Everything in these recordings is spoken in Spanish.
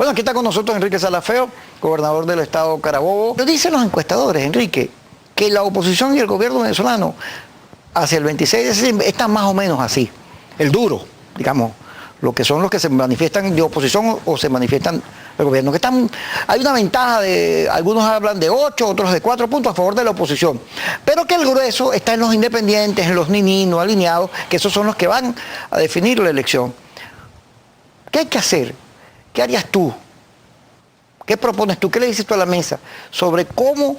Bueno, aquí está con nosotros Enrique Salafeo, gobernador del estado Carabobo. Lo dicen los encuestadores, Enrique, que la oposición y el gobierno venezolano hacia el 26 de septiembre están más o menos así. El duro, digamos, lo que son los que se manifiestan de oposición o se manifiestan del gobierno. Hay una ventaja de, algunos hablan de 8, otros de 4 puntos a favor de la oposición. Pero que el grueso está en los independientes, en los nininos, alineados, que esos son los que van a definir la elección. ¿Qué hay que hacer? ¿Qué harías tú? ¿Qué propones tú? ¿Qué le dices tú a la mesa sobre cómo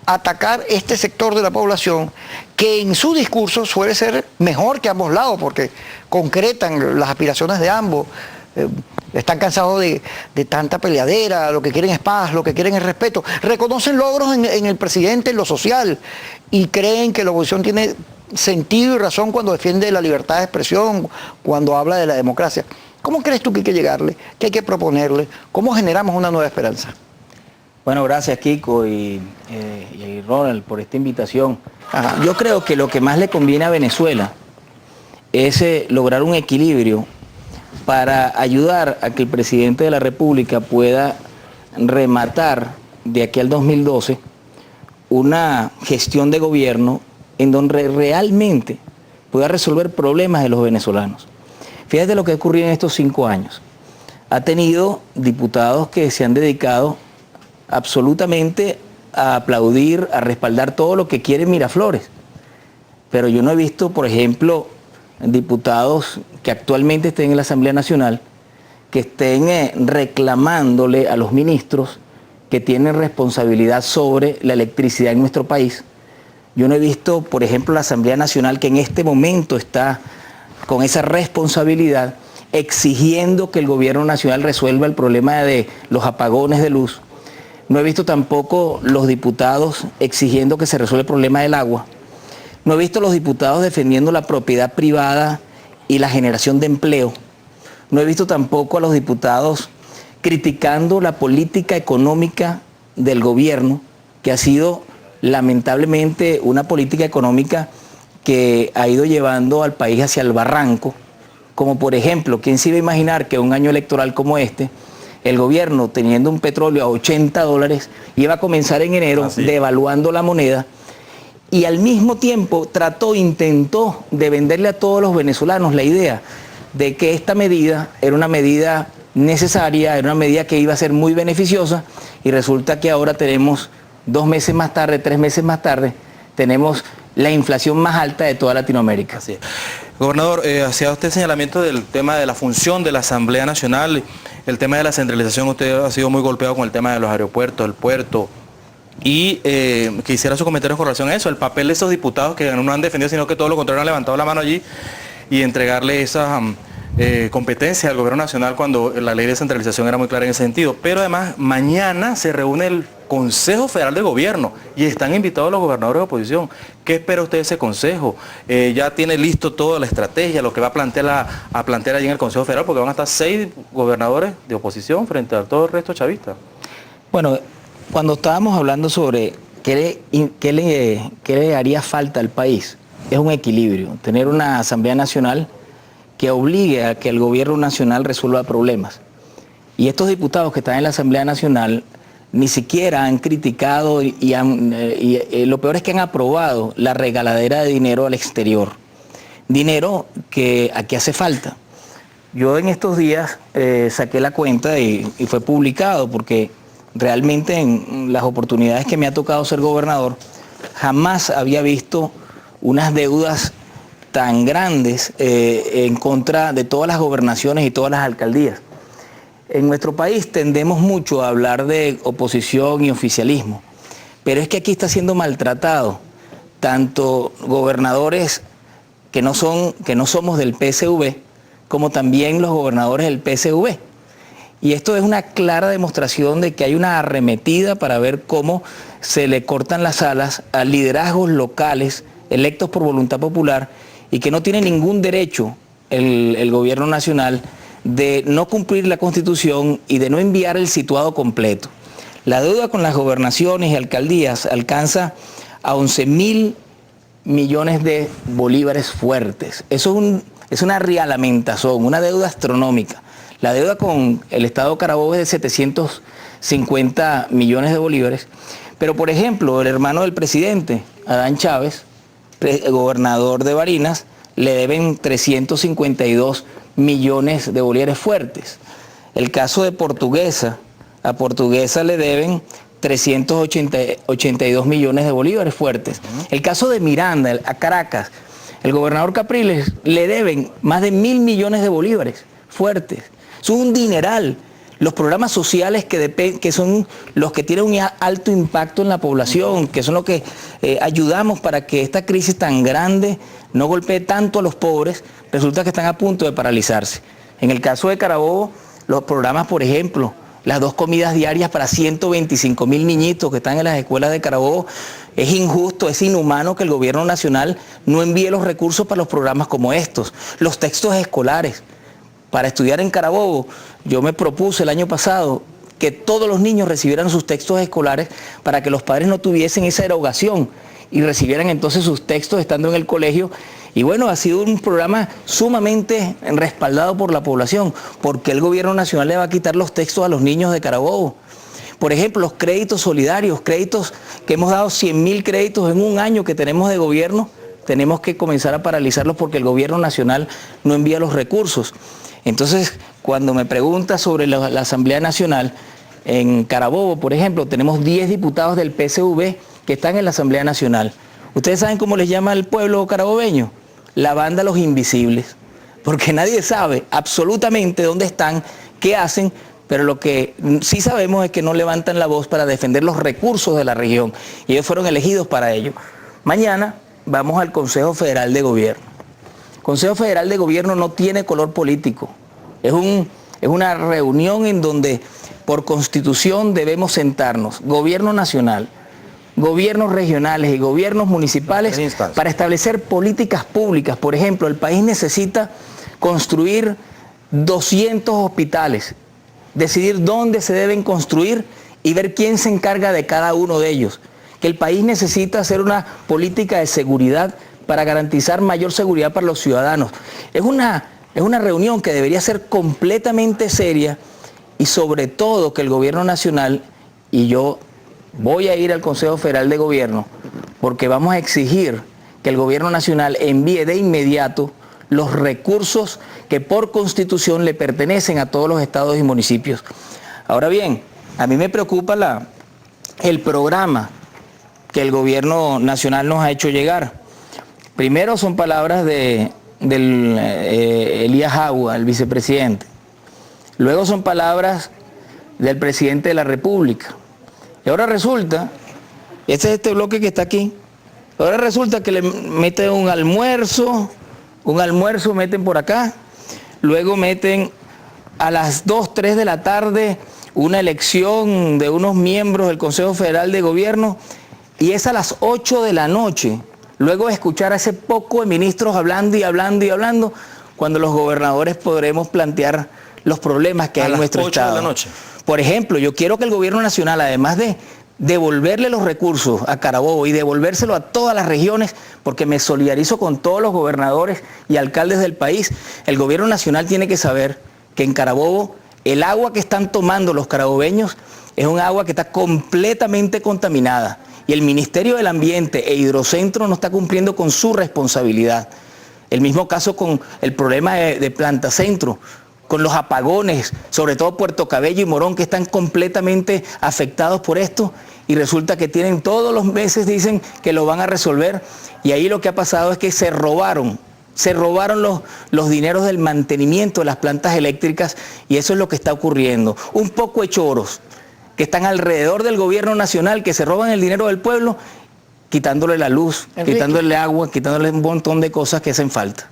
atacar este sector de la población que en su discurso suele ser mejor que ambos lados porque concretan las aspiraciones de ambos? Están cansados de tanta peleadera, lo que quieren es paz, lo que quieren es respeto. Reconocen logros en el presidente en lo social y creen que la oposición tiene sentido y razón cuando defiende la libertad de expresión, cuando habla de la democracia. ¿Cómo crees tú que hay que llegarle? ¿Qué hay que proponerle? ¿Cómo generamos una nueva esperanza? Bueno, gracias Kiko y Ronald por esta invitación. Yo creo que lo que más le conviene a Venezuela es lograr un equilibrio para ayudar a que el presidente de la República pueda rematar de aquí al 2012 una gestión de gobierno en donde realmente pueda resolver problemas de los venezolanos. Fíjate lo que ha ocurrido en estos 5 años. Ha tenido diputados que se han dedicado absolutamente a aplaudir, a respaldar todo lo que quiere Miraflores. Pero yo no he visto, por ejemplo, diputados que actualmente estén en la Asamblea Nacional que estén reclamándole a los ministros que tienen responsabilidad sobre la electricidad en nuestro país. Yo no he visto, por ejemplo, la Asamblea Nacional que en este momento está con esa responsabilidad exigiendo que el gobierno nacional resuelva el problema de los apagones de luz. No he visto tampoco los diputados exigiendo que se resuelva el problema del agua. No he visto los diputados defendiendo la propiedad privada y la generación de empleo. No he visto tampoco a los diputados criticando la política económica del gobierno, que ha sido lamentablemente una política económica que ha ido llevando al país hacia el barranco. Como por ejemplo, ¿quién se iba a imaginar que un año electoral como este, el gobierno teniendo un petróleo a $80, iba a comenzar en enero devaluando la moneda y al mismo tiempo intentó de venderle a todos los venezolanos la idea de que esta medida era una medida necesaria, era una medida que iba a ser muy beneficiosa y resulta que ahora tenemos 2 meses más tarde, 3 meses más tarde, tenemos la inflación más alta de toda Latinoamérica. Así es. Gobernador, hacía usted señalamiento del tema de la función de la Asamblea Nacional, el tema de la centralización. Usted ha sido muy golpeado con el tema de los aeropuertos, el puerto, y quisiera su comentario con relación a eso, el papel de esos diputados que no han defendido, sino que todo lo contrario han levantado la mano allí y entregarle esas competencias al gobierno nacional cuando la ley de centralización era muy clara en ese sentido. Pero además, mañana se reúne el Consejo Federal de Gobierno y están invitados los gobernadores de oposición. ¿Qué espera usted de ese consejo? ¿Ya tiene listo toda la estrategia, lo que va a plantear allí en el Consejo Federal? Porque van a estar 6 gobernadores de oposición frente a todo el resto chavista. Bueno, cuando estábamos hablando sobre qué le haría falta al país, es un equilibrio. Tener una Asamblea Nacional que obligue a que el gobierno nacional resuelva problemas. Y estos diputados que están en la Asamblea Nacional ni siquiera han criticado y lo peor es que han aprobado la regaladera de dinero al exterior. Dinero que aquí hace falta. Yo en estos días saqué la cuenta y fue publicado porque realmente en las oportunidades que me ha tocado ser gobernador jamás había visto unas deudas tan grandes en contra de todas las gobernaciones y todas las alcaldías. En nuestro país tendemos mucho a hablar de oposición y oficialismo, pero es que aquí está siendo maltratado tanto gobernadores que no somos del PSV, como también los gobernadores del PSV. Y esto es una clara demostración de que hay una arremetida para ver cómo se le cortan las alas a liderazgos locales electos por voluntad popular y que no tiene ningún derecho el gobierno nacional de no cumplir la Constitución y de no enviar el situado completo. La deuda con las gobernaciones y alcaldías alcanza a 11.000 millones de bolívares fuertes. Eso es una realamentación, una deuda astronómica. La deuda con el Estado Carabobo es de 750 millones de bolívares. Pero, por ejemplo, el hermano del presidente, Adán Chávez, gobernador de Barinas, le deben 352 millones de bolívares fuertes. El caso de Portuguesa, a Portuguesa le deben 382 millones de bolívares fuertes. El caso de Miranda, a Caracas, el gobernador Capriles le deben más de 1.000 millones de bolívares fuertes. Es un dineral. Los programas sociales que son los que tienen un alto impacto en la población, que son los que ayudamos para que esta crisis tan grande no golpee tanto a los pobres, resulta que están a punto de paralizarse. En el caso de Carabobo, los programas, por ejemplo, las 2 comidas diarias para 125.000 niñitos que están en las escuelas de Carabobo, es injusto, es inhumano que el gobierno nacional no envíe los recursos para los programas como estos. Los textos escolares para estudiar en Carabobo, yo me propuse el año pasado que todos los niños recibieran sus textos escolares para que los padres no tuviesen esa erogación y recibieran entonces sus textos estando en el colegio. Y bueno, ha sido un programa sumamente respaldado por la población. ¿Por qué el gobierno nacional le va a quitar los textos a los niños de Carabobo? Por ejemplo, los créditos solidarios, créditos que hemos dado 100.000 créditos en un año que tenemos de gobierno, tenemos que comenzar a paralizarlos porque el gobierno nacional no envía los recursos. Entonces, cuando me pregunta sobre la Asamblea Nacional, en Carabobo, por ejemplo, tenemos 10 diputados del PSV que están en la Asamblea Nacional. ¿Ustedes saben cómo les llama al pueblo carabobeño? La banda Los Invisibles, porque nadie sabe absolutamente dónde están, qué hacen, pero lo que sí sabemos es que no levantan la voz para defender los recursos de la región, y ellos fueron elegidos para ello. Mañana vamos al Consejo Federal de Gobierno. El Consejo Federal de Gobierno no tiene color político, es una reunión en donde por constitución debemos sentarnos, gobierno nacional, gobiernos regionales y gobiernos municipales para establecer políticas públicas. Por ejemplo, el país necesita construir 200 hospitales, decidir dónde se deben construir y ver quién se encarga de cada uno de ellos. Que el país necesita hacer una política de seguridad para garantizar mayor seguridad para los ciudadanos. Es una reunión que debería ser completamente seria y sobre todo que el gobierno nacional, y yo voy a ir al Consejo Federal de Gobierno porque vamos a exigir que el gobierno nacional envíe de inmediato los recursos que por constitución le pertenecen a todos los estados y municipios. Ahora bien, a mí me preocupa el programa que el gobierno nacional nos ha hecho llegar. Primero son palabras del Elías Agua, el vicepresidente. Luego son palabras del presidente de la República. Y ahora resulta, este es este bloque que está aquí, ahora resulta que le meten un almuerzo meten por acá, luego meten a las 2, 3 de la tarde una elección de unos miembros del Consejo Federal de Gobierno y es a las 8 de la noche, luego de escuchar a ese poco de ministros hablando y hablando y hablando, cuando los gobernadores podremos plantear los problemas que hay en nuestro estado. A las 8 de la noche. Por ejemplo, yo quiero que el gobierno nacional, además de devolverle los recursos a Carabobo y devolvérselo a todas las regiones, porque me solidarizo con todos los gobernadores y alcaldes del país, el gobierno nacional tiene que saber que en Carabobo el agua que están tomando los carabobeños es un agua que está completamente contaminada y el Ministerio del Ambiente e Hidrocentro no está cumpliendo con su responsabilidad. El mismo caso con el problema de Planta Centro, con los apagones, sobre todo Puerto Cabello y Morón, que están completamente afectados por esto, y resulta que tienen todos los meses, dicen que lo van a resolver, y ahí lo que ha pasado es que se robaron los dineros del mantenimiento de las plantas eléctricas, y eso es lo que está ocurriendo. Un poco de choros que están alrededor del gobierno nacional, que se roban el dinero del pueblo, quitándole la luz, quitándole agua, quitándole un montón de cosas que hacen falta.